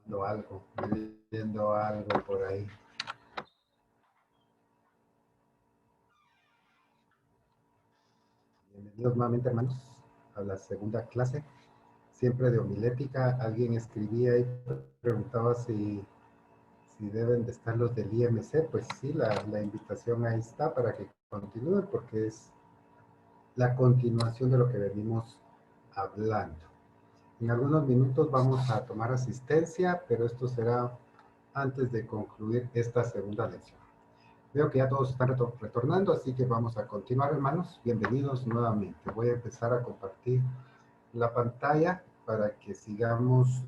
Viendo algo por ahí. Bienvenidos nuevamente, hermanos, a la segunda clase, siempre de homilética. Alguien escribía y preguntaba si deben de estar los del IMC. Pues sí, la invitación ahí está para que continúen, porque es la continuación de lo que venimos hablando. En algunos minutos vamos a tomar asistencia, pero esto será antes de concluir esta segunda lección. Veo que ya todos están retornando, así que vamos a continuar, hermanos. Bienvenidos nuevamente. Voy a empezar a compartir la pantalla para que sigamos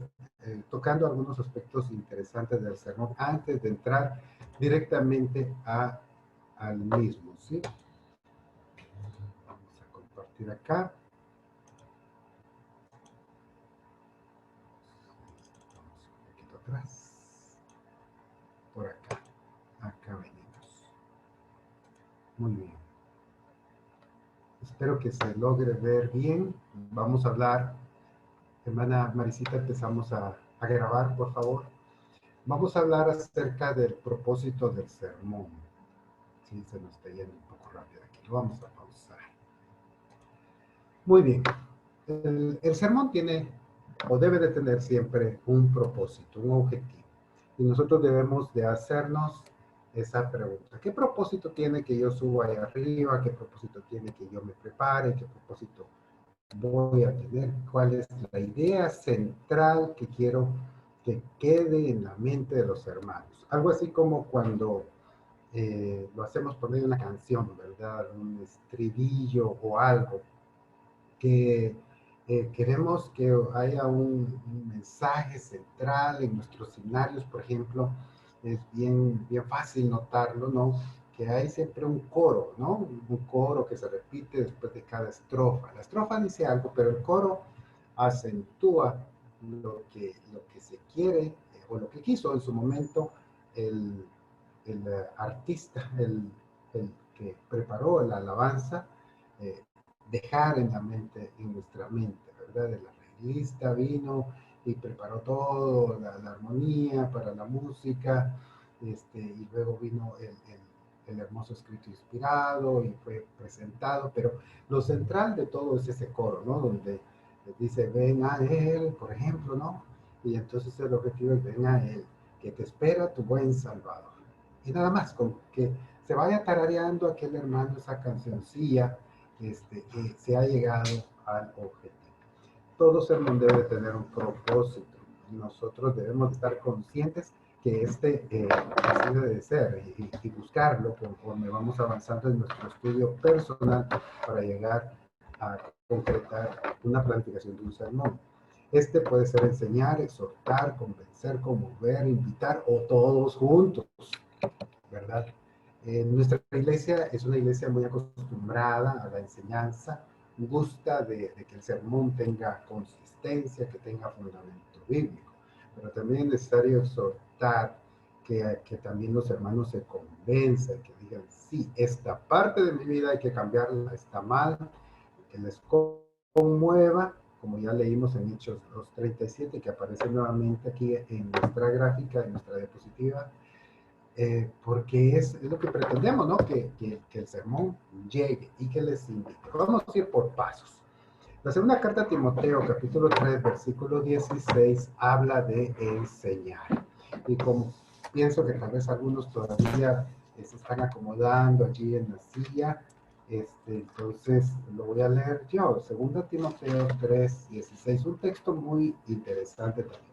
tocando algunos aspectos interesantes del sermón antes de entrar directamente al mismo, ¿sí? Vamos a compartir acá. Vamos un poquito atrás. Por acá. Acá venimos. Muy bien. Espero que se logre ver bien. Vamos a hablar, hermana Marisita, empezamos a grabar, por favor. Vamos a hablar acerca del propósito del sermón. Sí, se nos está yendo un poco rápido aquí. Lo vamos a pausar. Muy bien. El sermón tiene o debe de tener siempre un propósito, un objetivo. Y nosotros debemos de hacernos esa pregunta. ¿Qué propósito tiene que yo suba ahí arriba? ¿Qué propósito tiene que yo me prepare? ¿Qué propósito voy a tener? ¿Cuál es la idea central que quiero que quede en la mente de los hermanos? Algo así como cuando lo hacemos por medio de una canción, ¿verdad? Un estribillo o algo que queremos que haya un mensaje central en nuestros seminarios, por ejemplo. Es bien fácil notarlo, ¿no? Que hay siempre un coro, ¿no? Un coro que se repite después de cada estrofa. La estrofa dice algo, pero el coro acentúa lo que se quiere o lo que quiso en su momento el, el artista, el que preparó la alabanza, eh, dejar en la mente, en nuestra mente, ¿verdad? El arreglista vino y preparó todo, la armonía para la música, y luego vino el hermoso escrito inspirado y fue presentado, pero lo central de todo es ese coro, ¿no? Donde dice, ven a él, por ejemplo, ¿no? Y entonces el objetivo es, ven a él, que te espera tu buen Salvador. Y nada más, con que se vaya tarareando aquel hermano esa cancioncilla, se ha llegado al objetivo. Todo sermón debe tener un propósito. Nosotros debemos estar conscientes que así debe ser y buscarlo conforme vamos avanzando en nuestro estudio personal para llegar a concretar una planificación de un sermón. Puede ser enseñar, exhortar, convencer, conmover, invitar o todos juntos, ¿verdad? Nuestra iglesia es una iglesia muy acostumbrada a la enseñanza, gusta de que el sermón tenga consistencia, que tenga fundamento bíblico, pero también es necesario exhortar que también los hermanos se convenzan, que digan, sí, esta parte de mi vida hay que cambiarla, está mal, que les conmueva, como ya leímos en Hechos 2:37, que aparece nuevamente aquí en nuestra gráfica, en nuestra diapositiva, porque es lo que pretendemos, ¿no? Que el sermón llegue y que les invite. Vamos a ir por pasos. La segunda carta a Timoteo, capítulo 3, versículo 16, habla de enseñar. Y como pienso que tal vez algunos todavía se están acomodando allí en la silla, entonces lo voy a leer yo. Segunda Timoteo 3, 16, un texto muy interesante también.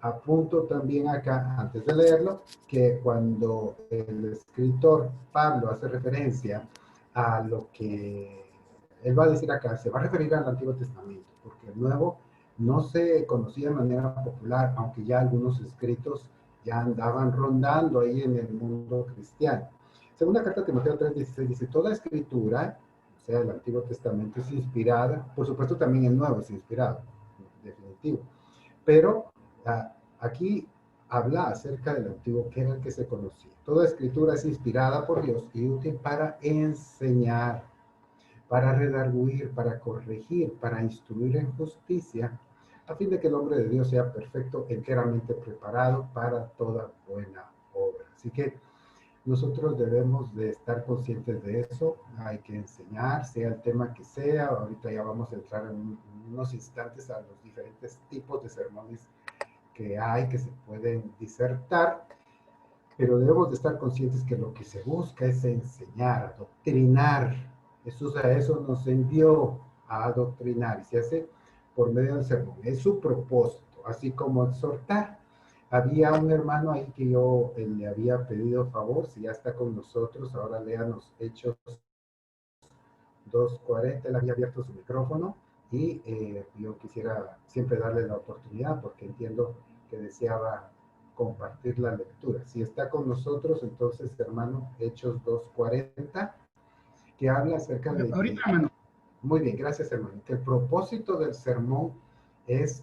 Apunto también acá, antes de leerlo, que cuando el escritor Pablo hace referencia a lo que él va a decir acá, se va a referir al Antiguo Testamento, porque el Nuevo no se conocía de manera popular, aunque ya algunos escritos ya andaban rondando ahí en el mundo cristiano. Segunda carta de Timoteo 3:16 dice, toda escritura, o sea, el Antiguo Testamento es inspirada, por supuesto también el Nuevo es inspirado, definitivo, pero aquí habla acerca del antiguo, que era el que se conocía. Toda escritura es inspirada por Dios y útil para enseñar, para redarguir, para corregir, para instruir en justicia, a fin de que el hombre de Dios sea perfecto, enteramente preparado para toda buena obra. Así que nosotros debemos de estar conscientes de eso, hay que enseñar, sea el tema que sea. Ahorita ya vamos a entrar en unos instantes a los diferentes tipos de sermones que hay, que se pueden disertar, pero debemos de estar conscientes que lo que se busca es enseñar, adoctrinar. Jesús a eso nos envió, a adoctrinar, y se hace por medio del sermón. Es su propósito, así como exhortar. Había un hermano ahí que yo le había pedido favor, si ya está con nosotros, ahora léanos Hechos 2:40, él había abierto su micrófono y yo quisiera siempre darle la oportunidad porque entiendo que deseaba compartir la lectura. Si está con nosotros, entonces, hermano, Hechos 2:40, que habla acerca de Ahorita, que, hermano. muy bien, gracias, hermano, que el propósito del sermón es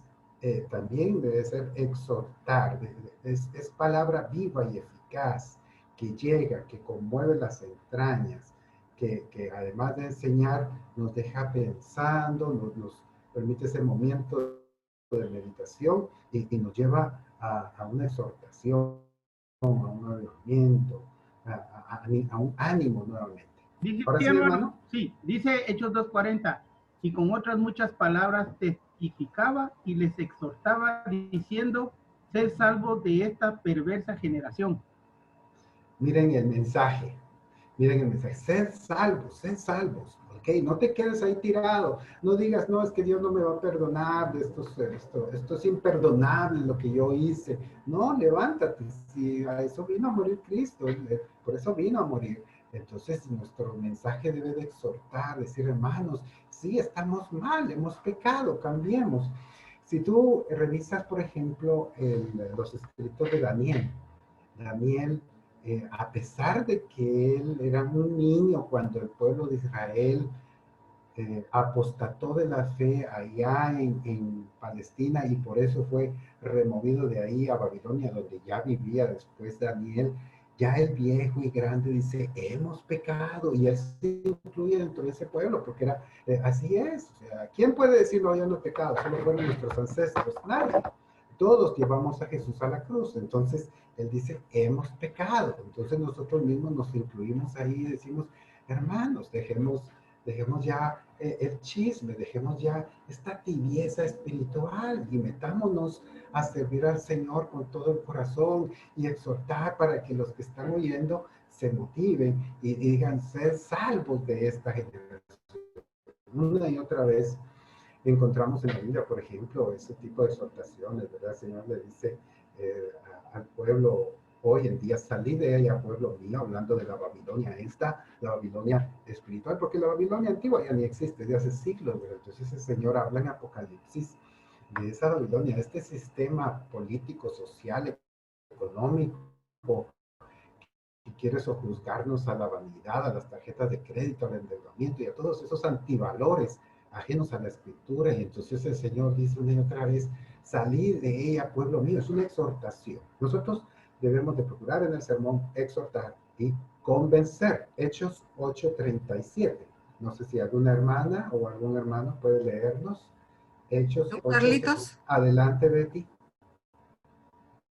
también debe ser exhortar, es palabra viva y eficaz, que llega, que conmueve las entrañas, que además de enseñar, nos deja pensando, nos permite ese momento de meditación y nos lleva a una exhortación, a un avivamiento, a un ánimo nuevamente. Dice, Ahora sí, sí, hermano, hermano. sí, dice Hechos 2:40, y con otras muchas palabras testificaba y les exhortaba diciendo, sed salvos de esta perversa generación. Miren el mensaje. Miren el mensaje, sed salvos, ¿ok? No te quedes ahí tirado, no digas, no, es que Dios no me va a perdonar, esto es imperdonable lo que yo hice. No, levántate, si a eso vino a morir Cristo, por eso vino a morir. Entonces nuestro mensaje debe de exhortar, decir, hermanos, sí, estamos mal, hemos pecado, cambiemos. Si tú revisas, por ejemplo, los escritos de Daniel, a pesar de que él era un niño cuando el pueblo de Israel apostató de la fe allá en Palestina y por eso fue removido de ahí a Babilonia, donde ya vivía después Daniel, ya el viejo y grande dice, hemos pecado, y él se incluye dentro de ese pueblo, porque era, así es, o sea, ¿quién puede decir no, yo no he pecado? Solo fueron nuestros ancestros, nadie. Todos llevamos a Jesús a la cruz, entonces él dice, hemos pecado, entonces nosotros mismos nos incluimos ahí y decimos, hermanos, dejemos ya el chisme, dejemos ya esta tibieza espiritual y metámonos a servir al Señor con todo el corazón y exhortar para que los que están oyendo se motiven y digan ser salvos de esta generación. Una y otra vez encontramos en la Biblia, por ejemplo, ese tipo de exhortaciones, ¿verdad? El Señor le dice al pueblo hoy en día, salí de ella, pueblo mío, hablando de la Babilonia esta, la Babilonia espiritual, porque la Babilonia antigua ya ni existe, de hace siglos, ¿verdad? Entonces el Señor habla en Apocalipsis de esa Babilonia, este sistema político, social, económico, que quiere sojuzgarnos a la vanidad, a las tarjetas de crédito, al endeudamiento y a todos esos antivalores ajenos a la escritura. Y entonces el Señor dice una y otra vez, salid de ella, pueblo mío. Es una exhortación. Nosotros debemos de procurar en el sermón exhortar y convencer. Hechos 8:37. No sé si alguna hermana o algún hermano puede leernos. Hechos 8:37. Carlitos, Adelante, Betty.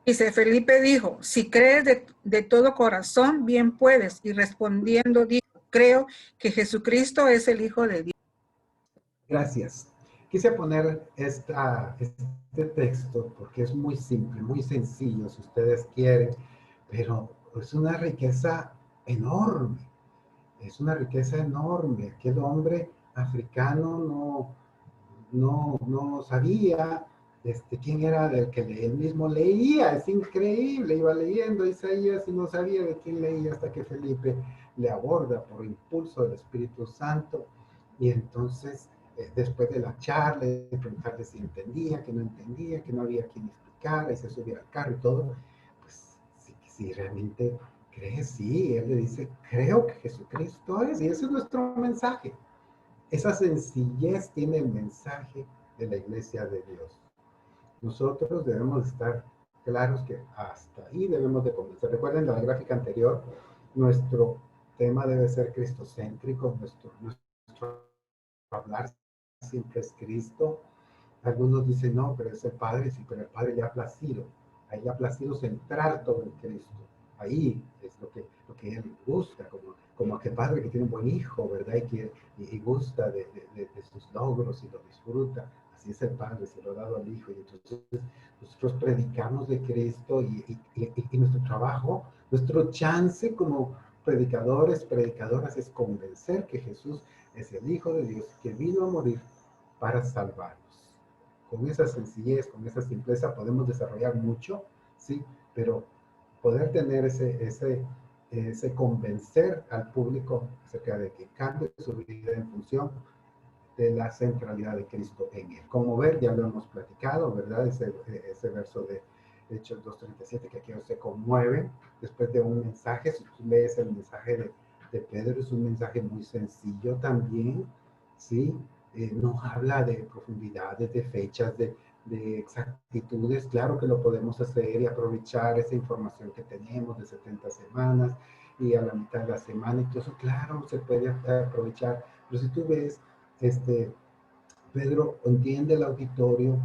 dice, Felipe dijo, si crees de todo corazón, bien puedes. Y respondiendo dijo, creo que Jesucristo es el Hijo de Dios. Gracias. Quise poner este texto porque es muy simple, muy sencillo, si ustedes quieren, pero es una riqueza enorme. Es una riqueza enorme. Aquel hombre africano no sabía quién era del que él mismo leía. Es increíble. Iba leyendo Isaías y no sabía de quién leía hasta que Felipe le aborda por impulso del Espíritu Santo. Y entonces, después de la charla, de preguntarle si entendía, que no había quien explicara y se subía al carro y todo, pues si realmente cree, sí, él le dice, creo que Jesucristo es, y ese es nuestro mensaje. Esa sencillez tiene el mensaje de la iglesia de Dios. Nosotros debemos estar claros que hasta ahí debemos de comenzar. Recuerden la gráfica anterior, nuestro tema debe ser cristocéntrico, nuestro hablar siempre es Cristo. Algunos dicen, no, pero es el Padre, sí, pero el Padre le ha placido. A él le ha placido centrar todo en Cristo. Ahí es lo que él busca, como aquel padre que tiene un buen hijo, ¿verdad? Y gusta de sus logros y lo disfruta. Así es el Padre, se lo ha dado al Hijo. Y entonces nosotros predicamos de Cristo y nuestro trabajo, nuestro chance como predicadores, predicadoras, es convencer que Jesús es el Hijo de Dios que vino a morir para salvarnos. Con esa sencillez, con esa simpleza podemos desarrollar mucho, ¿sí? Pero poder tener ese convencer al público acerca de que cambie su vida en función de la centralidad de Cristo en él. Como ver, ya lo hemos platicado, ¿verdad? Ese verso de Hechos 2:37 que aquí se conmueve después de un mensaje. Si tú lees el mensaje de Pedro, es un mensaje muy sencillo también, ¿sí? No habla de profundidades, de fechas, de exactitudes. Claro que lo podemos hacer y aprovechar esa información que tenemos de 70 semanas y a la mitad de la semana. Entonces, claro, se puede aprovechar. Pero si tú ves, Pedro entiende el auditorio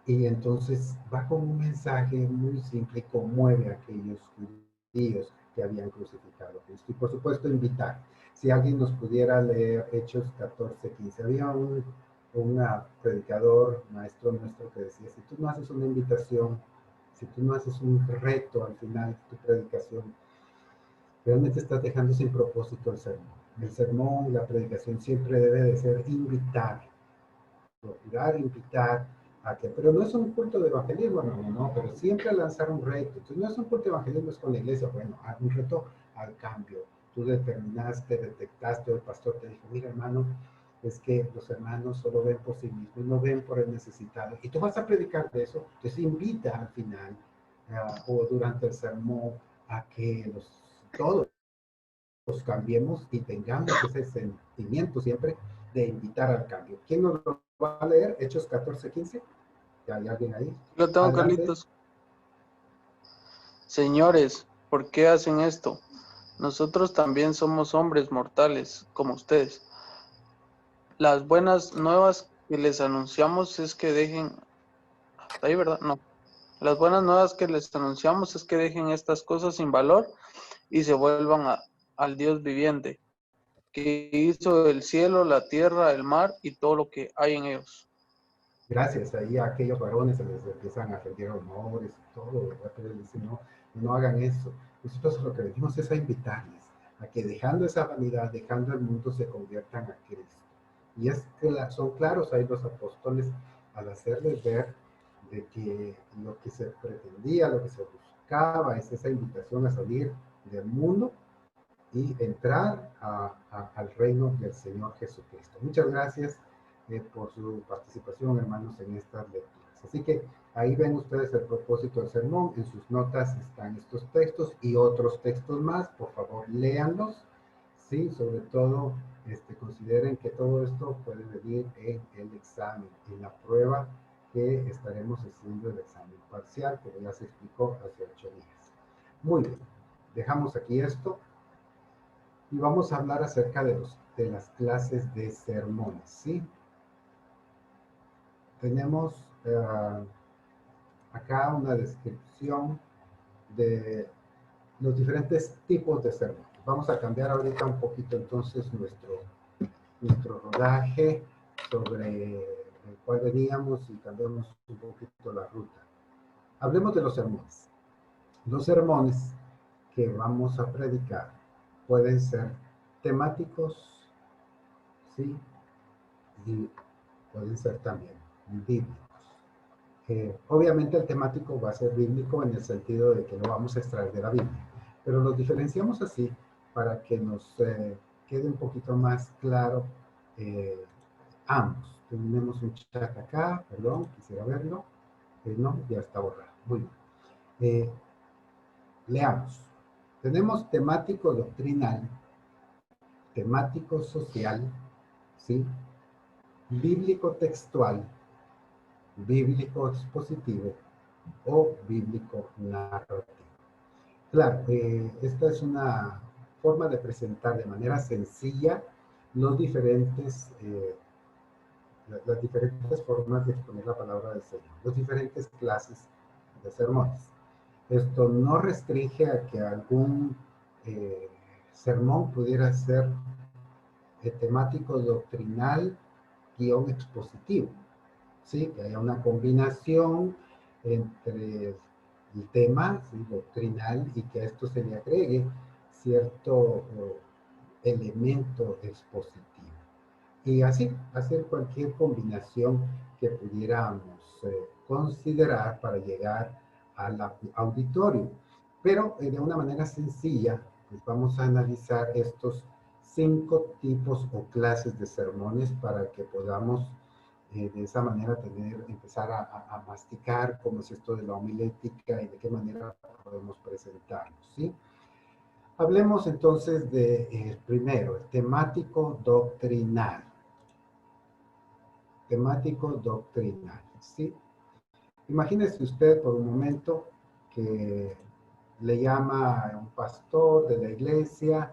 y entonces va con un mensaje muy simple y conmueve a aquellos judíos que habían crucificado a Cristo. Y por supuesto invitar. Si alguien nos pudiera leer Hechos 14:15. Había un predicador, maestro nuestro, que decía, si tú no haces una invitación, si tú no haces un reto al final de tu predicación, realmente estás dejando sin propósito el sermón. El sermón y la predicación siempre debe de ser invitar, procurar invitar a que, pero no es un culto de evangelismo, no, pero siempre lanzar un reto. Entonces no es un culto de evangelismo, es con la iglesia, bueno, un reto al cambio. Tú determinaste, detectaste, o el pastor te dijo, mira hermano, es que los hermanos solo ven por sí mismos, no ven por el necesitado. Y tú vas a predicar de eso, entonces invita al final o durante el sermón a que todos cambiemos y tengamos ese sentimiento siempre de invitar al cambio. ¿Quién nos lo va a leer? Hechos 14:15. ¿Ya hay alguien ahí? Lo tengo, Adelante. Carlitos. Señores, ¿por qué hacen esto? Nosotros también somos hombres mortales, como ustedes. Las buenas nuevas que les anunciamos es que dejen... ¿Está ahí, verdad? No. Las buenas nuevas que les anunciamos es que dejen estas cosas sin valor y se vuelvan al Dios viviente, que hizo el cielo, la tierra, el mar y todo lo que hay en ellos. Gracias. Ahí a aquellos varones se les empiezan a rendir honores y todo, ¿verdad? Pero él dice, no, no hagan eso. Nosotros lo que venimos es a invitarles a que dejando esa vanidad, dejando el mundo, se conviertan a Cristo. Y es que son claros ahí los apóstoles al hacerles ver de que lo que se pretendía, lo que se buscaba es esa invitación a salir del mundo y entrar al reino del Señor Jesucristo. Muchas gracias por su participación, hermanos, en estas lecturas. Así que ahí ven ustedes el propósito del sermón. En sus notas están estos textos y otros textos más. Por favor, léanlos. Sí, sobre todo, consideren que todo esto puede venir en el examen, en la prueba que estaremos haciendo, el examen parcial, como ya se explicó hace 8 días. Muy bien, dejamos aquí esto. Y vamos a hablar acerca de las clases de sermones, ¿sí? Tenemos acá una descripción de los diferentes tipos de sermones. Vamos a cambiar ahorita un poquito entonces nuestro rodaje sobre el cual veníamos y cambiamos un poquito la ruta. Hablemos de los sermones. Los sermones que vamos a predicar pueden ser temáticos, ¿sí? Y pueden ser también bíblicos. Obviamente el temático va a ser bíblico en el sentido de que lo vamos a extraer de la Biblia, pero los diferenciamos así para que nos quede un poquito más claro ambos. Tenemos un chat acá, perdón, quisiera verlo. No, ya está borrado. Muy bien. Leamos. Tenemos temático doctrinal, temático social, ¿sí? Bíblico textual, bíblico expositivo o bíblico narrativo. Claro, esta es una forma de presentar de manera sencilla los diferentes las diferentes formas de exponer la palabra del Señor, las diferentes clases de sermones. Esto no restringe a que algún sermón pudiera ser temático doctrinal guión expositivo, ¿sí? Que haya una combinación entre el tema, ¿sí?, doctrinal, y que a esto se le agregue cierto elemento expositivo. Y así, hacer cualquier combinación que pudiéramos considerar para llegar al auditorio. Pero de una manera sencilla, pues vamos a analizar estos 5 tipos o clases de sermones para que podamos de esa manera empezar a masticar cómo es esto de la homilética y de qué manera podemos presentarnos, ¿sí? Hablemos entonces de primero, el temático doctrinal. Temático doctrinal, ¿sí? Imagínese usted por un momento que le llama a un pastor de la iglesia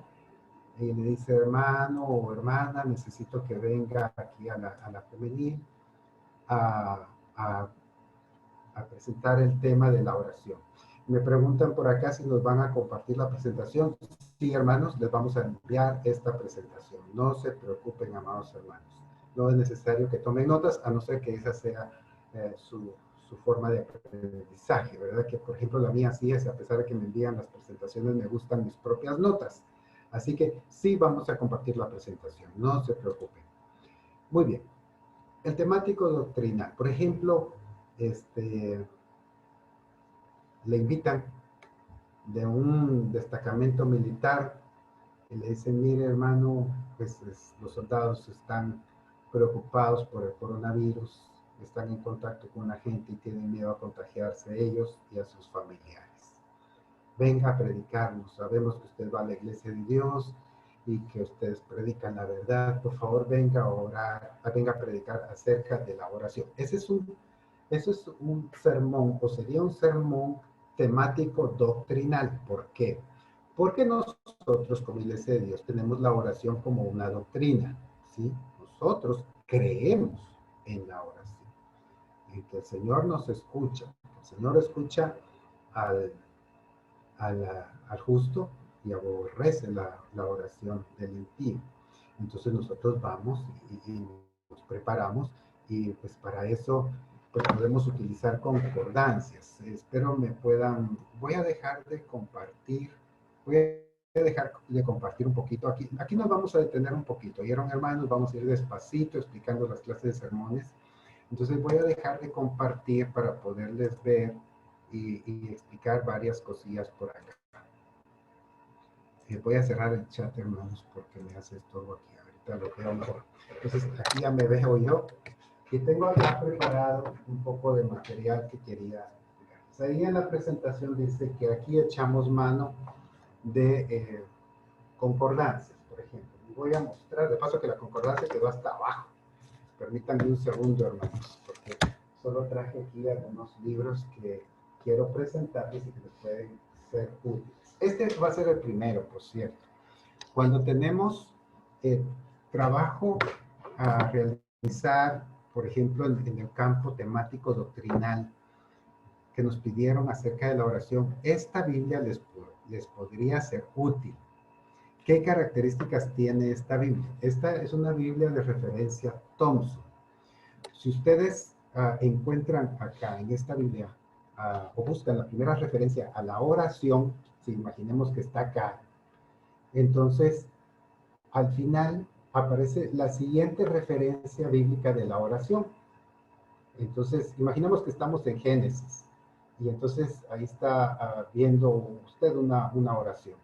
y le dice, hermano o hermana, necesito que venga aquí a la femenil a, a, a presentar el tema de la oración. Me preguntan por acá si nos van a compartir la presentación. Sí, hermanos, les vamos a enviar esta presentación. No se preocupen, amados hermanos. No es necesario que tomen notas, a no ser que esa sea su forma de aprendizaje, ¿verdad? Que, por ejemplo, la mía sí es, a pesar de que me envían las presentaciones, me gustan mis propias notas. Así que sí vamos a compartir la presentación, no se preocupen. Muy bien. El temático doctrinal, por ejemplo, le invitan de un destacamento militar y le dicen, mire hermano, pues los soldados están preocupados por el coronavirus, están en contacto con la gente y tienen miedo a contagiarse ellos y a sus familiares. Venga a predicarnos, sabemos que usted va a la iglesia de Dios y que ustedes predican la verdad, por favor venga a orar, venga a predicar acerca de la oración. Eso es un sermón, o sería un sermón temático doctrinal. ¿Por qué? Porque nosotros, como iglesia de Dios, tenemos la oración como una doctrina, ¿sí? Nosotros creemos en la oración, en que el Señor nos escucha, que el Señor escucha al justo y aborrece la oración del impío. Entonces nosotros vamos y nos preparamos y pues para eso pues podemos utilizar concordancias. Espero me puedan, voy a dejar de compartir un poquito. Aquí nos vamos a detener un poquito. ¿Oyeron, hermanos? Vamos a ir despacito explicando las clases de sermones. Entonces voy a dejar de compartir para poderles ver y explicar varias cosillas por acá. Voy a cerrar el chat, hermanos, porque me hace estorbo aquí. Ahorita lo veo mejor. Entonces, aquí ya me veo yo. Y tengo acá preparado un poco de material que quería explicarles. Ahí en la presentación dice que aquí echamos mano de concordancias, por ejemplo. Y voy a mostrar, de paso que la concordancia quedó hasta abajo. Permítanme un segundo, hermanos, porque solo traje aquí algunos libros que quiero presentarles y que les pueden ser útiles. Este va a ser el primero, por cierto. Cuando tenemos trabajo a realizar, por ejemplo, en el campo temático doctrinal que nos pidieron acerca de la oración, esta Biblia les podría ser útil. ¿Qué características tiene esta Biblia? Esta es una Biblia de referencia Thompson. Si ustedes encuentran acá en esta Biblia o buscan la primera referencia a la oración, si imaginemos que está acá, entonces al final aparece la siguiente referencia bíblica de la oración. Entonces, imaginemos que estamos en Génesis y entonces ahí está viendo usted una oración.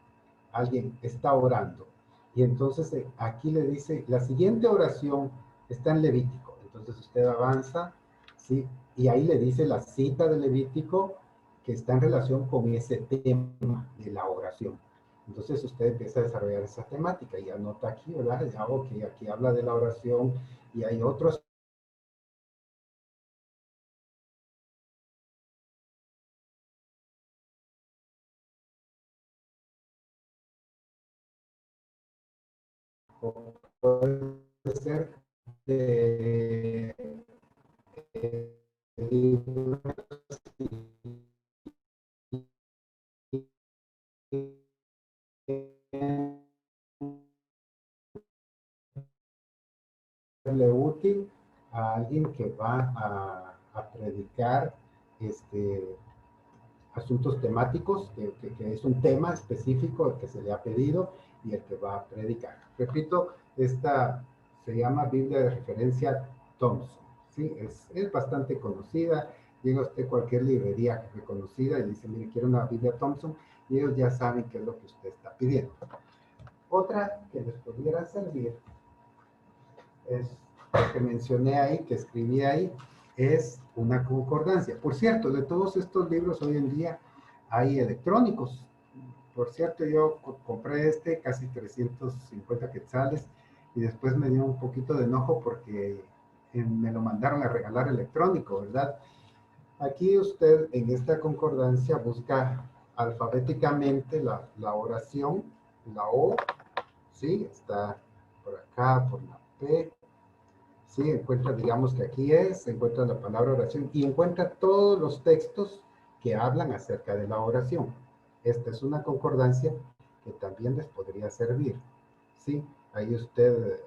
Alguien está orando y entonces aquí le dice, la siguiente oración está en Levítico. Entonces usted avanza, ¿sí? Y ahí le dice la cita de Levítico que está en relación con ese tema de la oración. Entonces usted empieza a desarrollar esa temática y anota aquí, ¿verdad? Ya, ok, aquí habla de la oración y hay otros puede ser de libros serle útil a alguien que va a predicar asuntos temáticos, que es un tema específico que se le ha pedido y el que va a predicar. Repito, esta se llama Biblia de Referencia Thompson, ¿sí? Es bastante conocida. Llega usted a cualquier librería reconocida y dice, mire, quiero una Biblia Thompson, y ellos ya saben qué es lo que usted está pidiendo. Otra que les pudiera servir es lo que mencioné ahí, que escribí ahí, es una concordancia. Por cierto, de todos estos libros hoy en día hay electrónicos. Por cierto, yo compré casi 350 quetzales, y después me dio un poquito de enojo porque me lo mandaron a regalar electrónico, ¿verdad? Aquí usted en esta concordancia busca alfabéticamente la oración, la O, ¿sí? Está por acá, por la P. Sí, encuentra, digamos que aquí encuentra la palabra oración y encuentra todos los textos que hablan acerca de la oración. Esta es una concordancia que también les podría servir. Sí, ahí usted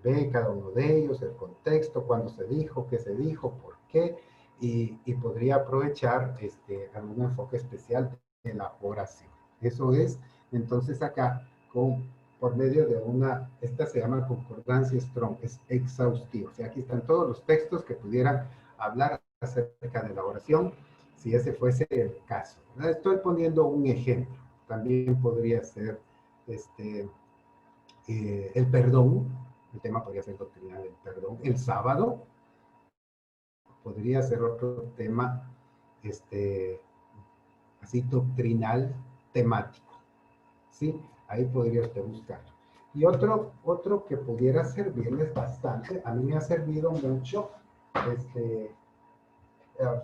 ve cada uno de ellos, el contexto, cuándo se dijo, qué se dijo, por qué, y podría aprovechar algún enfoque especial de la oración. Eso es, entonces acá, por medio de esta se llama concordancia Strong, es exhaustiva. O sea, aquí están todos los textos que pudieran hablar acerca de la oración, si ese fuese el caso. Estoy poniendo un ejemplo. También podría ser el perdón, el tema podría ser doctrina del perdón. El sábado podría ser otro tema, así doctrinal, temático. ¿Sí? Ahí podría usted buscar. Y otro que pudiera servirles bastante, a mí me ha servido mucho, pues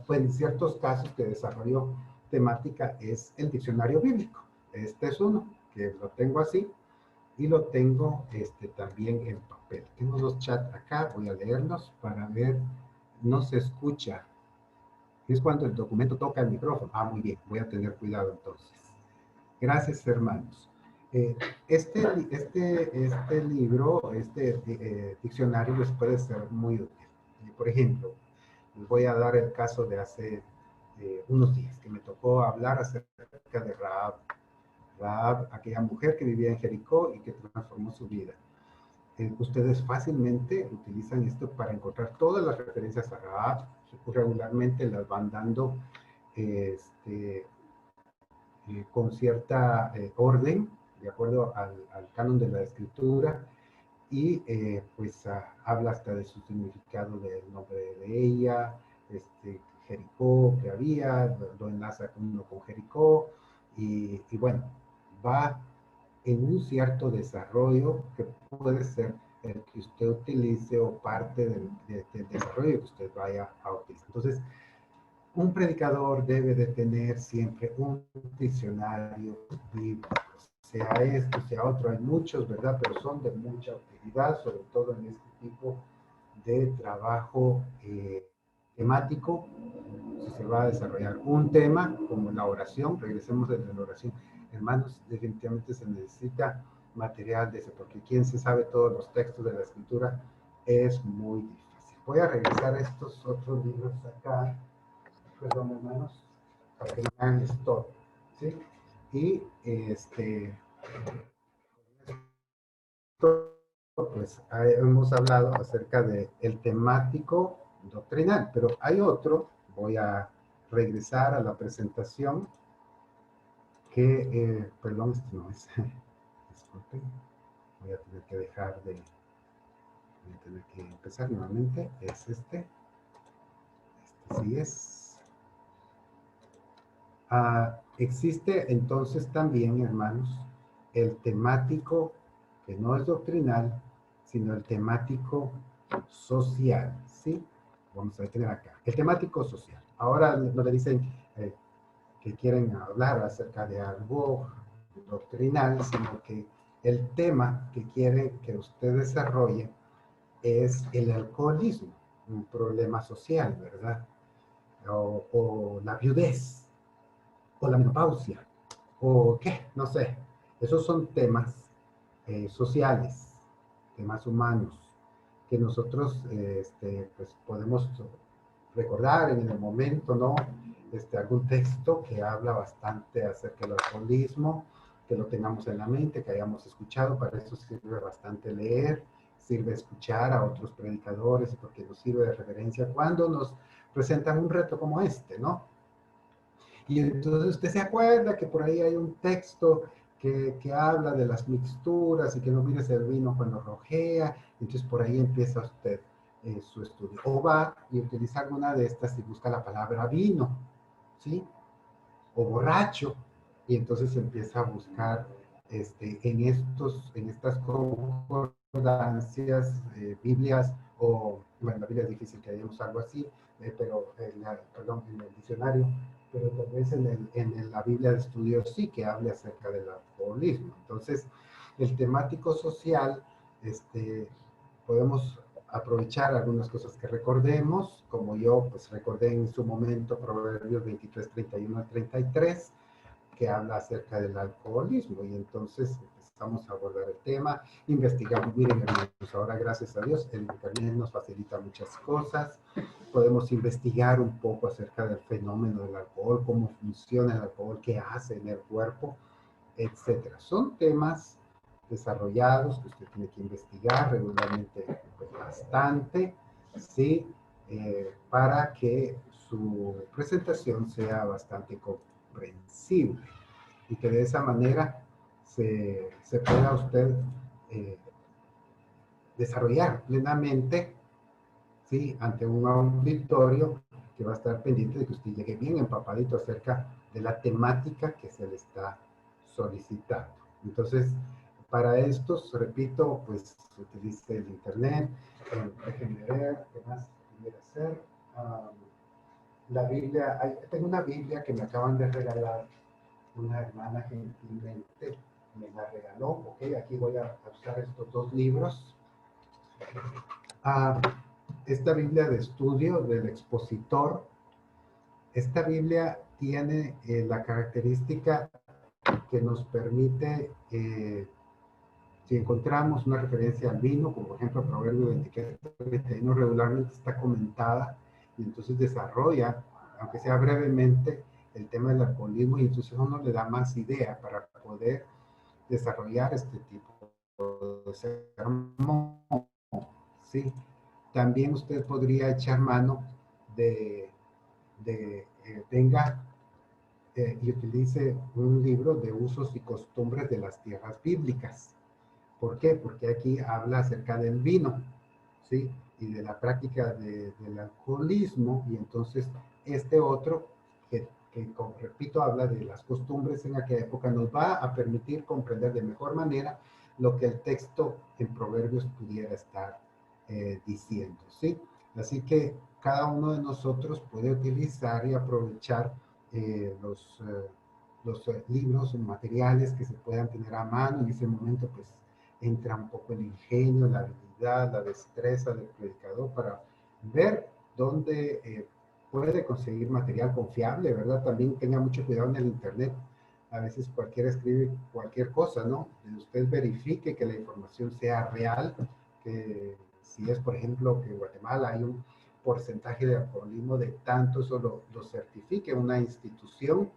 en ciertos casos que desarrollo temática, es el diccionario bíblico. Este es uno, que lo tengo así, y lo tengo también en papel. Tengo dos chats acá, voy a leerlos para ver, no se escucha. Es cuando el documento toca el micrófono. Ah, muy bien, voy a tener cuidado entonces. Gracias, hermanos. Este libro, diccionario les puede ser muy útil. Por ejemplo, les voy a dar el caso de hace unos días, que me tocó hablar acerca de Rahab. Rahab, aquella mujer que vivía en Jericó y que transformó su vida. Ustedes fácilmente utilizan esto para encontrar todas las referencias a Rahab. Regularmente las van dando con cierta orden, de acuerdo al canon de la escritura, y pues habla hasta de su significado del nombre de ella, Jericó que había, lo enlaza uno con Jericó, y bueno, va en un cierto desarrollo que puede ser el que usted utilice o parte del desarrollo que usted vaya a utilizar. Entonces, un predicador debe de tener siempre un diccionario bíblico, sea esto, sea otro. Hay muchos, ¿verdad? Pero son de mucha utilidad, sobre todo en este tipo de trabajo temático. Si se va a desarrollar un tema como la oración, regresemos desde la oración. Hermanos, definitivamente se necesita material de ese, porque quien se sabe todos los textos de la escritura es muy difícil. Voy a regresar a estos otros libros acá. Perdón, hermanos, para que me hagan esto, ¿sí? Y pues hemos hablado acerca del temático doctrinal, pero hay otro, voy a regresar a la presentación, que, perdón, este no es, disculpen, voy a tener que voy a tener que empezar nuevamente, es este sí es. Existe entonces también, hermanos, el temático que no es doctrinal, sino el temático social, ¿sí? Vamos a detener acá. El temático social. Ahora no le dicen que quieren hablar acerca de algo doctrinal, sino que el tema que quieren que usted desarrolle es el alcoholismo, un problema social, ¿verdad? o la viudez, o la menopausia, o qué, no sé. Esos son temas sociales, temas humanos, que nosotros pues podemos recordar en el momento, ¿no? Algún texto que habla bastante acerca del alcoholismo, que lo tengamos en la mente, que hayamos escuchado. Para eso sirve bastante leer, sirve escuchar a otros predicadores, porque nos sirve de referencia cuando nos presentan un reto como este, ¿no? Y entonces usted se acuerda que por ahí hay un texto que habla de las mixturas y que no mires el vino cuando rojea. Entonces por ahí empieza usted su estudio. O va y utiliza alguna de estas y busca la palabra vino, ¿sí? O borracho. Y entonces empieza a buscar en estas concordancias, Biblias, o, bueno, la Biblia es difícil que hayamos algo así, pero perdón, en el diccionario, pero tal vez en la Biblia de estudios sí que hable acerca del alcoholismo. Entonces, el temático social, podemos aprovechar algunas cosas que recordemos, como yo pues recordé en su momento Proverbios 23, 31 al 33, que habla acerca del alcoholismo, y entonces empezamos a abordar el tema, investigamos. Miren, hermanos, ahora gracias a Dios el internet nos facilita muchas cosas, podemos investigar un poco acerca del fenómeno del alcohol, cómo funciona el alcohol, qué hace en el cuerpo, etcétera. Son temas desarrollados que usted tiene que investigar regularmente, pues, bastante, ¿sí? Para que su presentación sea bastante comprensible y que de esa manera se pueda usted eh, desarrollar plenamente, ¿sí? Ante un auditorio que va a estar pendiente de que usted llegue bien empapadito acerca de la temática que se le está solicitando. Entonces, para esto, repito, pues utilice el internet. Déjenme ver qué más quiero hacer. La Biblia, tengo una Biblia que me acaban de regalar, una hermana gentilmente me la regaló. Ok, aquí voy a usar estos dos libros. Esta Biblia de estudio del expositor, esta Biblia tiene la característica que nos permite, si encontramos una referencia al vino, como por ejemplo Proverbio 23:31, regularmente está comentada, y entonces desarrolla, aunque sea brevemente, el tema del alcoholismo, y entonces uno le da más idea para poder desarrollar este tipo de sermón, ¿sí? También usted podría echar mano venga y utilice un libro de usos y costumbres de las tierras bíblicas. ¿Por qué? Porque aquí habla acerca del vino, ¿sí? Y de la práctica del alcoholismo, y entonces este otro, como repito, habla de las costumbres en aquella época, nos va a permitir comprender de mejor manera lo que el texto en Proverbios pudiera estar diciendo, ¿sí? Así que cada uno de nosotros puede utilizar y aprovechar los libros o materiales que se puedan tener a mano. En ese momento, pues, entra un poco el ingenio, la habilidad, la destreza del predicador para ver dónde puede conseguir material confiable, ¿verdad? También tenga mucho cuidado en el internet. A veces cualquiera escribe cualquier cosa, ¿no? Usted verifique que la información sea real, que si es, por ejemplo, que en Guatemala hay un porcentaje de alcoholismo de tanto, eso lo certifique una institución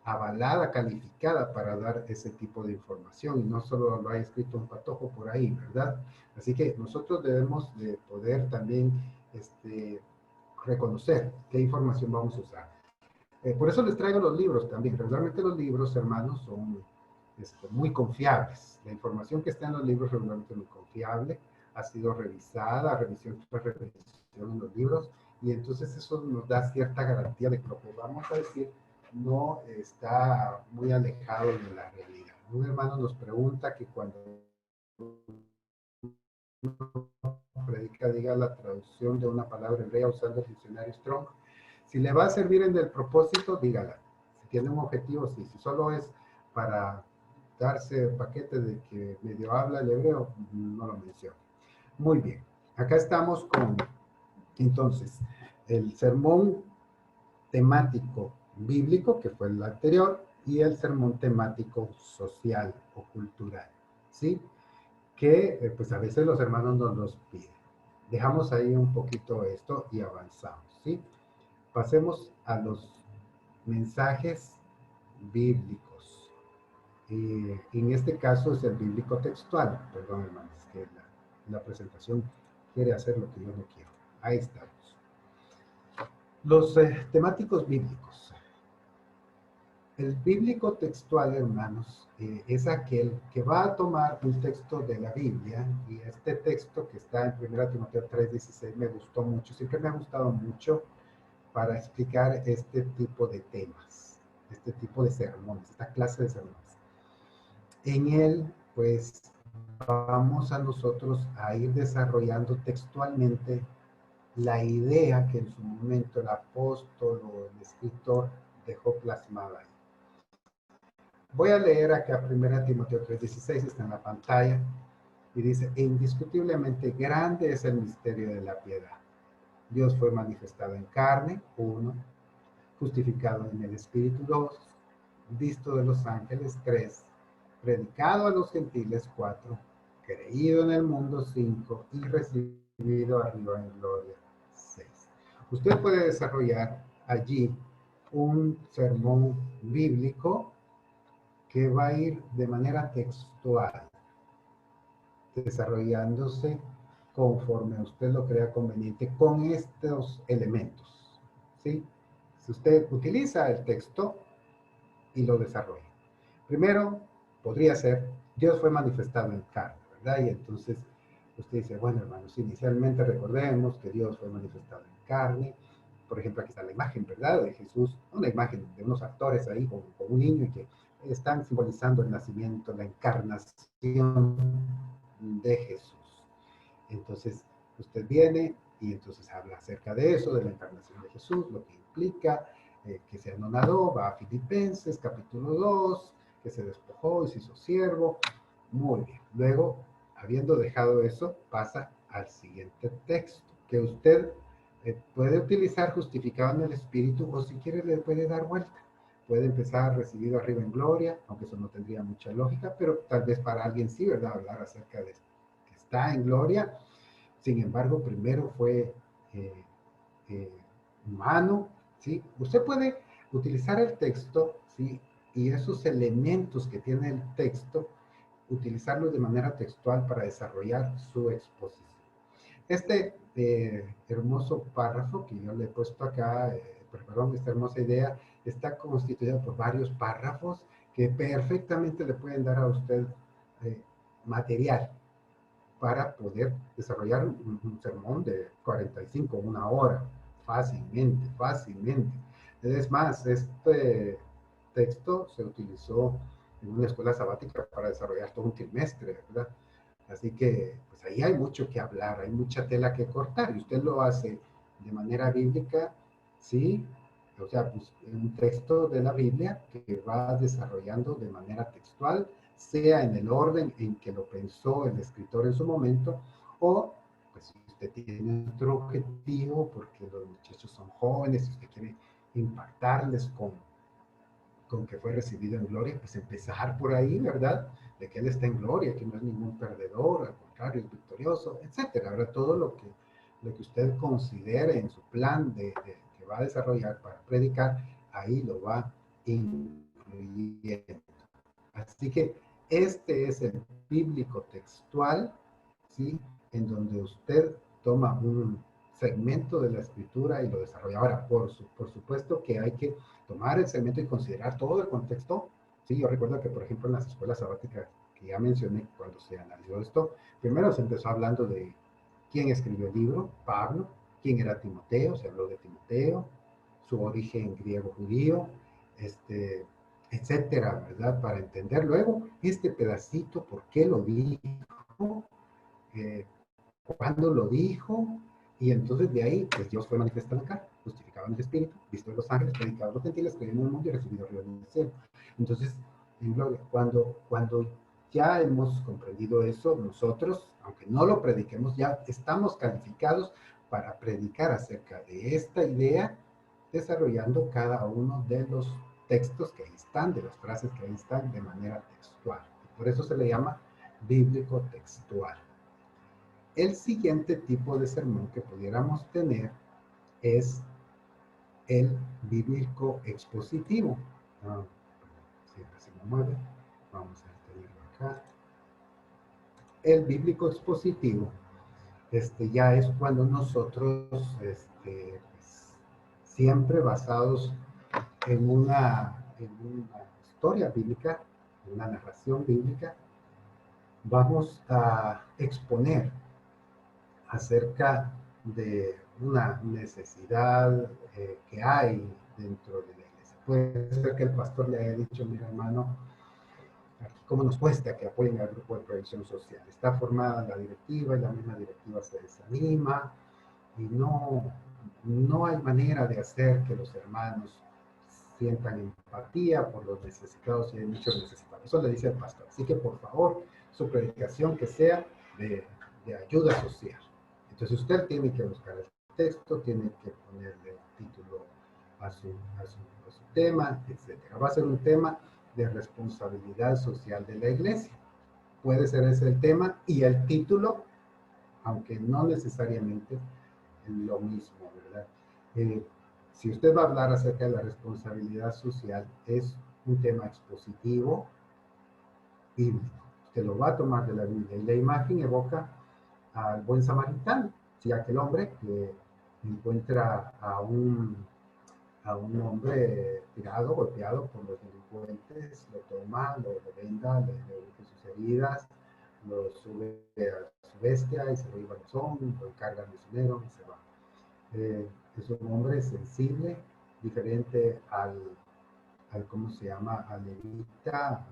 avalada, calificada para dar ese tipo de información, y no solo lo haya escrito un patojo por ahí, ¿verdad? Así que nosotros debemos de poder también reconocer qué información vamos a usar. Por eso les traigo los libros también. Regularmente los libros, hermanos, son muy confiables. La información que está en los libros regularmente es muy confiable, ha sido revisada, revisión tras revisión en los libros, y entonces eso nos da cierta garantía de que lo que vamos a decir no está muy alejado de la realidad. Un hermano nos pregunta que cuando predica diga la traducción de una palabra hebrea usando el diccionario Strong. Si le va a servir en el propósito, dígala. Si tiene un objetivo, sí. Si solo es para darse paquete de que medio habla el hebreo, no lo menciono. Muy bien. Acá estamos con, entonces, el sermón temático bíblico, que fue el anterior, y el sermón temático social o cultural, ¿sí? Que pues a veces los hermanos nos los piden. Dejamos ahí un poquito esto y avanzamos, ¿sí? Pasemos a los mensajes bíblicos. En este caso es el bíblico textual. Perdón, hermanos, es que la presentación quiere hacer lo que yo no quiero. Ahí estamos. Los temáticos bíblicos. El bíblico textual, hermanos, es aquel que va a tomar un texto de la Biblia, y este texto que está en 1 Timoteo 3:16 me gustó mucho, siempre me ha gustado mucho para explicar este tipo de temas, este tipo de sermones, esta clase de sermones. En él, pues, vamos a nosotros a ir desarrollando textualmente la idea que en su momento el apóstol o el escritor dejó plasmada ahí. Voy a leer acá 1 Timoteo 3:16, está en la pantalla, y dice: indiscutiblemente grande es el misterio de la piedad. Dios fue manifestado en carne, 1, justificado en el Espíritu, 2, visto de los ángeles, 3, predicado a los gentiles, 4, creído en el mundo, 5, y recibido arriba en gloria, 6. Usted puede desarrollar allí un sermón bíblico que va a ir de manera textual, desarrollándose conforme usted lo crea conveniente con estos elementos, ¿sí? Si usted utiliza el texto y lo desarrolla. Primero, podría ser, Dios fue manifestado en carne, ¿verdad? Y entonces usted dice, bueno, hermanos, inicialmente recordemos que Dios fue manifestado en carne. Por ejemplo, aquí está la imagen, ¿verdad? De Jesús, una imagen de unos actores ahí con un niño y que están simbolizando el nacimiento, la encarnación de Jesús. Entonces, usted viene y entonces habla acerca de eso, de la encarnación de Jesús, lo que implica que se anonadó, va a Filipenses, capítulo 2, que se despojó y se hizo siervo. Muy bien. Luego, habiendo dejado eso, pasa al siguiente texto, que usted puede utilizar justificado en el Espíritu, o si quiere le puede dar vuelta. Puede empezar recibido arriba en gloria, aunque eso no tendría mucha lógica, pero tal vez para alguien sí, ¿verdad? Hablar acerca de que está en gloria. Sin embargo, primero fue humano, ¿sí? Usted puede utilizar el texto, ¿sí? Y esos elementos que tiene el texto, utilizarlos de manera textual para desarrollar su exposición. Este hermoso párrafo que yo le he puesto acá, perdón, esta hermosa idea, está constituida por varios párrafos que perfectamente le pueden dar a usted material para poder desarrollar un sermón de 45, una hora, fácilmente, fácilmente. Es más, este texto se utilizó en una escuela sabática para desarrollar todo un trimestre, ¿verdad? Así que, pues ahí hay mucho que hablar, hay mucha tela que cortar, y usted lo hace de manera bíblica, ¿sí? O sea, pues, un texto de la Biblia que va desarrollando de manera textual, sea en el orden en que lo pensó el escritor en su momento, o pues si usted tiene otro objetivo, porque los muchachos son jóvenes, si usted quiere impactarles con que fue recibido en gloria, pues empezar por ahí, ¿verdad? De que Él está en gloria, que no es ningún perdedor, al contrario, es victorioso, etcétera. Ahora, todo lo que usted considere en su plan que va a desarrollar para predicar, ahí lo va incluyendo. Así que este es el bíblico textual, ¿sí? En donde usted toma un segmento de la escritura y lo desarrolla. Ahora, por supuesto que hay que tomar el segmento y considerar todo el contexto. Sí, yo recuerdo que, por ejemplo, en las escuelas sabáticas que ya mencioné, cuando se analizó esto, primero se empezó hablando de quién escribió el libro, Pablo, quién era Timoteo, se habló de Timoteo, su origen griego-judío, etcétera, ¿verdad? Para entender luego este pedacito, por qué lo dijo, eh, cuándo lo dijo, y entonces de ahí, pues Dios fue manifestado acá, justificado en el Espíritu, visto de los ángeles, predicado a los gentiles, creído en el mundo y recibido arriba en el cielo. Entonces, en gloria, cuando ya hemos comprendido eso, nosotros, aunque no lo prediquemos, ya estamos calificados para predicar acerca de esta idea desarrollando cada uno de los textos que ahí están, de las frases que ahí están de manera textual. Por eso se le llama bíblico textual. El siguiente tipo de sermón que pudiéramos tener es el bíblico expositivo. Siempre se me mueve. Vamos a tenerlo acá. El bíblico expositivo ya es cuando nosotros, pues, siempre basados en una historia bíblica, en una narración bíblica, vamos a exponer acerca de una necesidad que hay dentro de la iglesia. Puede ser que el pastor le haya dicho, mira hermano, aquí cómo nos cuesta que apoyen al grupo de previsión social. Está formada la directiva y la misma directiva se desanima y no hay manera de hacer que los hermanos sientan empatía por los necesitados y hay muchos necesitados. Eso le dice el pastor. Así que por favor, su predicación que sea de ayuda social. Entonces usted tiene que buscar el texto, tiene que ponerle título a su tema, etc. Va a ser un tema de responsabilidad social de la iglesia. Puede ser ese el tema y el título, aunque no necesariamente lo mismo, ¿verdad? Si usted va a hablar acerca de la responsabilidad social, es un tema expositivo bíblico. Usted lo va a tomar de la Biblia y la imagen evoca al buen samaritano, si aquel hombre que encuentra a un hombre tirado, golpeado por los delincuentes, lo toma, lo venda, le unge sus heridas, lo sube a su bestia y se lo lleva al son, lo encarga al misionero y se va. Es un hombre sensible, diferente al ¿cómo se llama? Al levita,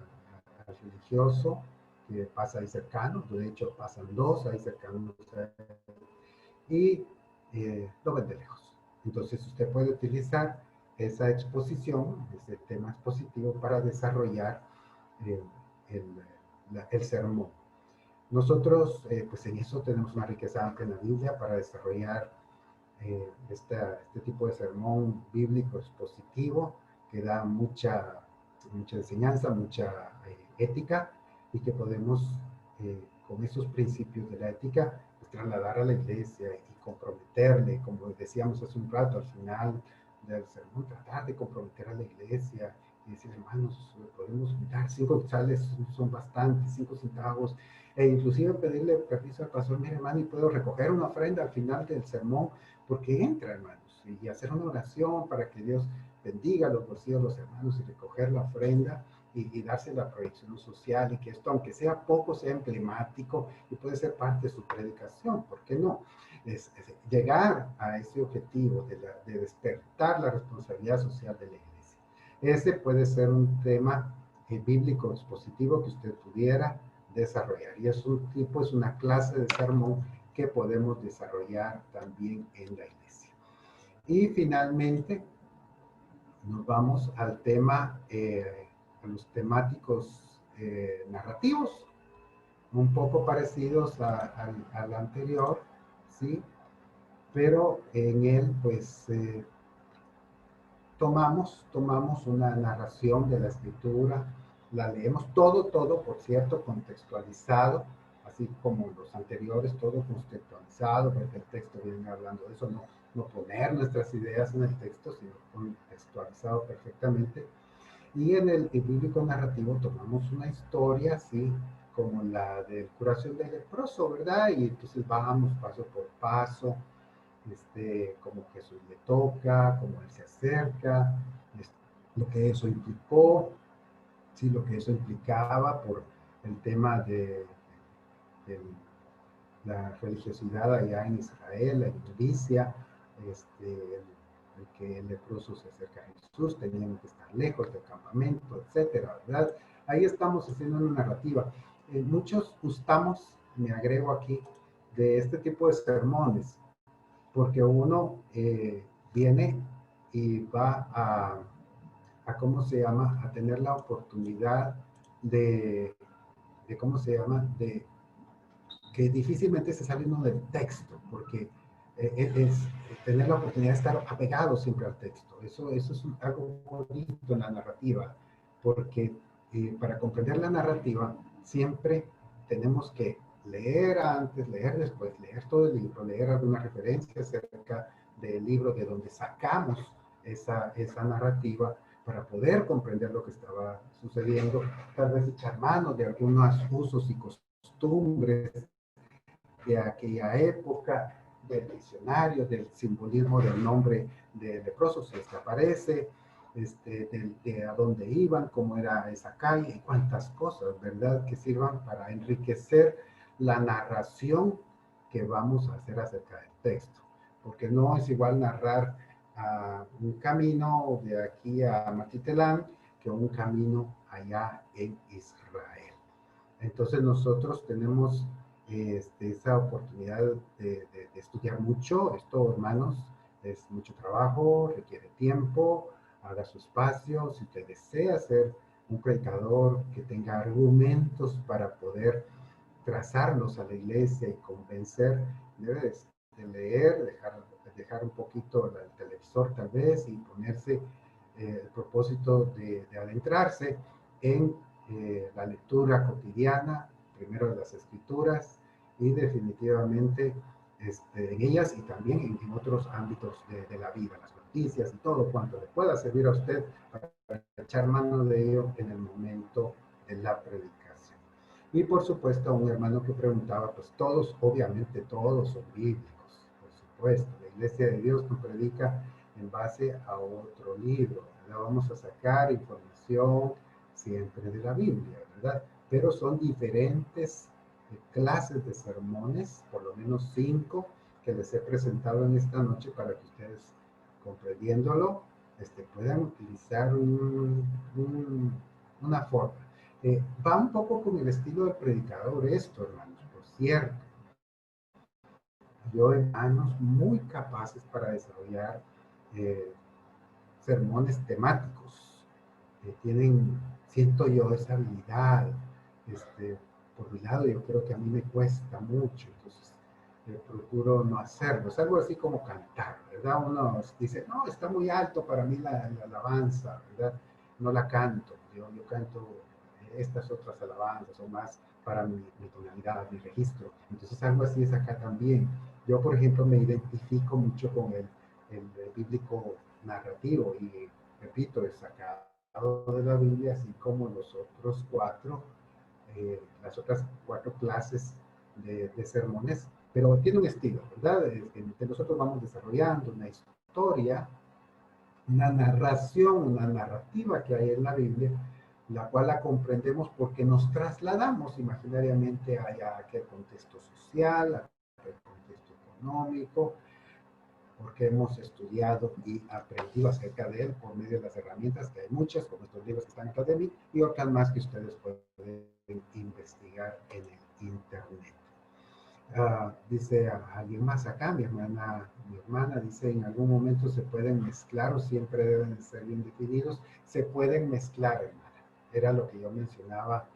al religioso, que pasa ahí cercano, de hecho pasan dos ahí cercanos y lo ven de lejos. Entonces usted puede utilizar esa exposición, ese tema expositivo para desarrollar el sermón. Nosotros, pues en eso tenemos una riqueza amplia en la Biblia para desarrollar este tipo de sermón bíblico expositivo que da mucha enseñanza, mucha ética y que podemos con esos principios de la ética pues, trasladar a la iglesia y comprometerle, como decíamos hace un rato al final del sermón, tratar de comprometer a la iglesia y decir, hermanos, podemos dar 5 quetzales, son bastantes, 5 centavos, e inclusive pedirle permiso al pastor, mire hermano, y puedo recoger una ofrenda al final del sermón, porque entra, hermanos, y hacer una oración para que Dios bendiga los bolsillos de los hermanos y recoger la ofrenda y darse la proyección social y que esto, aunque sea poco, sea emblemático y puede ser parte de su predicación, ¿por qué no? Es llegar a ese objetivo de despertar la responsabilidad social de la iglesia. Ese puede ser un tema bíblico expositivo que usted pudiera desarrollar y es un tipo, es una clase de sermón que podemos desarrollar también en la iglesia. Y finalmente nos vamos al tema, a los temáticos narrativos, un poco parecidos al anterior, ¿sí? Pero en él, pues, tomamos una narración de la escritura, la leemos todo, por cierto, contextualizado, así como los anteriores, todo contextualizado, porque el texto viene hablando de eso, no poner nuestras ideas en el texto, sino contextualizado perfectamente. Y en el bíblico narrativo tomamos una historia, así como la de curación del leproso, ¿verdad? Y entonces vamos paso por paso, como Jesús le toca, como él se acerca, lo que eso implicó, sí, lo que eso implicaba por el tema de la religiosidad allá en Israel, la inmundicia, el que el leproso se acerca a Jesús, tenían que estar lejos del campamento, etcétera, ¿verdad? Ahí estamos haciendo una narrativa. Muchos gustamos, me agrego aquí, de este tipo de sermones, porque uno viene y va ¿cómo se llama? A tener la oportunidad ¿cómo se llama? De que difícilmente se sale uno del texto, porque es tener la oportunidad de estar apegado siempre al texto. Eso es algo bonito en la narrativa, porque para comprender la narrativa siempre tenemos que leer antes, leer después, leer todo el libro, leer alguna referencia acerca del libro de donde sacamos esa narrativa para poder comprender lo que estaba sucediendo, tal vez echar mano de algunos usos y costumbres de aquella época, del diccionario, del simbolismo del nombre de leprosos, si es que aparece, de a dónde iban, cómo era esa calle y cuántas cosas, ¿verdad?, que sirvan para enriquecer la narración que vamos a hacer acerca del texto. Porque no es igual narrar un camino de aquí a Matitlán que un camino allá en Israel. Entonces nosotros tenemos esa oportunidad de estudiar mucho. Esto, hermanos, es mucho trabajo, requiere tiempo, haga su espacio. Si usted desea ser un predicador que tenga argumentos para poder trazarlos a la iglesia y convencer, debe de leer, dejar un poquito el televisor tal vez y ponerse el propósito de adentrarse en la lectura cotidiana, primero de las escrituras y definitivamente en ellas y también en otros ámbitos de la vida, las noticias y todo cuanto le pueda servir a usted para echar mano de ello en el momento de la predicación. Y por supuesto, un hermano que preguntaba, pues todos, obviamente todos son bíblicos, por supuesto. La Iglesia de Dios no predica en base a otro libro, ¿verdad? Vamos a sacar información siempre de la Biblia, ¿verdad? Pero son diferentes clases de sermones, por lo menos 5 que les he presentado en esta noche para que ustedes, comprendiéndolo, puedan utilizar una forma. Va un poco con el estilo del predicador esto, hermanos, por cierto. Yo, hermanos, muy capaces para desarrollar sermones temáticos. Tienen, siento yo, esa habilidad. Por mi lado, yo creo que a mí me cuesta mucho, entonces procuro no hacerlo. Es algo así como cantar, ¿verdad? Uno dice, no, está muy alto para mí la alabanza, ¿verdad? No la canto, yo canto estas otras alabanzas son más para mi tonalidad, mi registro. Entonces algo así es acá también. Yo, por ejemplo, me identifico mucho con el bíblico narrativo y, repito, es sacado de la Biblia, así como los otros las otras 4 clases de sermones, pero tiene un estilo, ¿verdad? Que nosotros vamos desarrollando una historia, una narración, una narrativa que hay en la Biblia, la cual la comprendemos porque nos trasladamos imaginariamente a aquel contexto social, a aquel contexto económico, porque hemos estudiado y aprendido acerca de él por medio de las herramientas, que hay muchas, como estos libros que están atrás de mí, y otras más que ustedes pueden investigar en el internet. Dice alguien más acá, mi hermana dice, en algún momento se pueden mezclar o siempre deben ser bien definidos. Se pueden mezclar, hermana. Era lo que yo mencionaba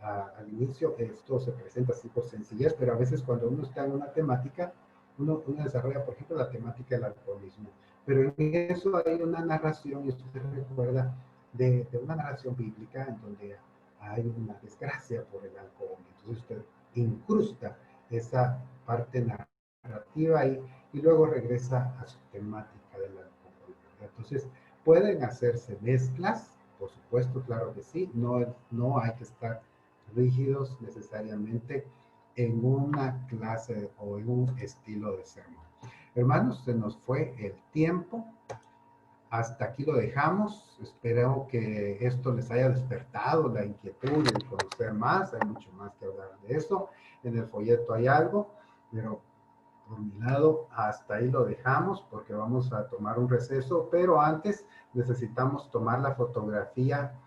al inicio. Esto se presenta así por sencillez, pero a veces cuando uno está en una temática, uno desarrolla, por ejemplo, la temática del alcoholismo. Pero en eso hay una narración, y usted se recuerda de una narración bíblica en donde hay una desgracia por el alcohol. Entonces usted incrusta esa parte narrativa ahí y luego regresa a su temática del alcohol. Entonces pueden hacerse mezclas, por supuesto, claro que sí. No hay que estar rígidos necesariamente en una clase o en un estilo de sermón. Hermanos, se nos fue el tiempo. Hasta aquí lo dejamos. Espero que esto les haya despertado la inquietud de conocer más. Hay mucho más que hablar de eso. En el folleto hay algo, pero por mi lado, hasta ahí lo dejamos porque vamos a tomar un receso. Pero antes necesitamos tomar la fotografía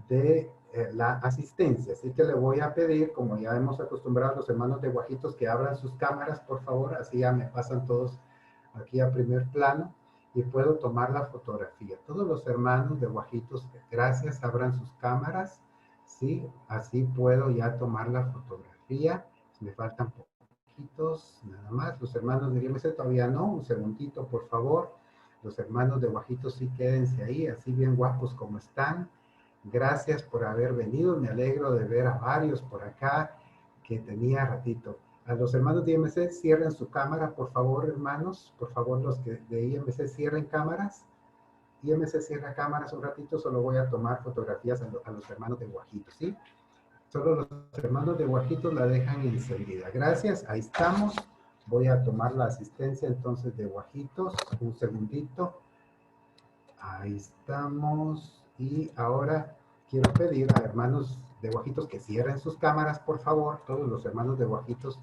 de la asistencia. Así que le voy a pedir, como ya hemos acostumbrado a los hermanos de Guajitos, que abran sus cámaras, por favor. Así ya me pasan todos aquí a primer plano y puedo tomar la fotografía. Todos los hermanos de Guajitos, gracias, abran sus cámaras, ¿sí? Así puedo ya tomar la fotografía. Me faltan Guajitos, nada más. Los hermanos de IMC todavía no. Un segundito, por favor. Los hermanos de Guajitos sí quédense ahí, así bien guapos como están. Gracias por haber venido. Me alegro de ver a varios por acá que tenía ratito. A los hermanos de IMC cierren su cámara, por favor, hermanos. Por favor, los que de IMC cierren cámaras. IMC cierra cámaras un ratito, solo voy a tomar fotografías a los hermanos de Guajitos, ¿sí? Solo los hermanos de Guajitos la dejan encendida. Gracias, ahí estamos. Voy a tomar la asistencia entonces de Guajitos. Un segundito. Ahí estamos. Y ahora quiero pedir a hermanos de Guajitos que cierren sus cámaras, por favor. Todos los hermanos de Guajitos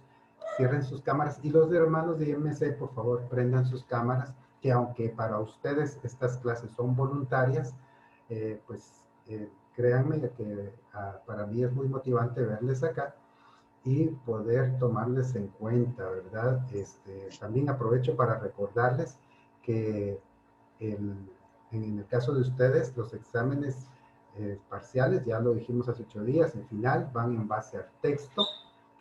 cierren sus cámaras. Y los de hermanos de IMC, por favor, prendan sus cámaras, que aunque para ustedes estas clases son voluntarias, créanme que para mí es muy motivante verles acá y poder tomarles en cuenta, ¿verdad? También aprovecho para recordarles que en el caso de ustedes, los exámenes parciales, ya lo dijimos hace 8 días, el final van en base al texto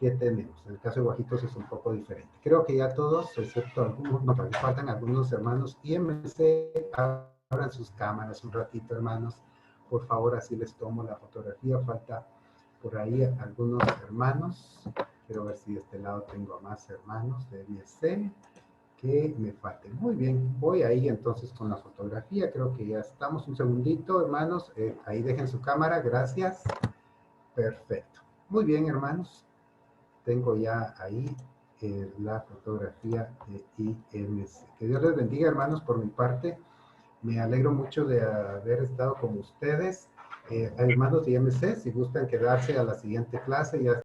que tenemos. En el caso de Guajitos es un poco diferente. Creo que ya todos, excepto algunos, no, todavía faltan algunos hermanos IMC, abran sus cámaras un ratito, hermanos. Por favor, así les tomo la fotografía. Falta por ahí algunos hermanos. Quiero ver si de este lado tengo más hermanos de IMC que me falten. Muy bien, voy ahí entonces con la fotografía. Creo que ya estamos. Un segundito, hermanos. Ahí dejen su cámara. Gracias. Perfecto. Muy bien, hermanos. Tengo ya ahí la fotografía de IMC. Que Dios les bendiga, hermanos, por mi parte. Me alegro mucho de haber estado con ustedes. Hermanos de IMC, si gustan quedarse a la siguiente clase, ya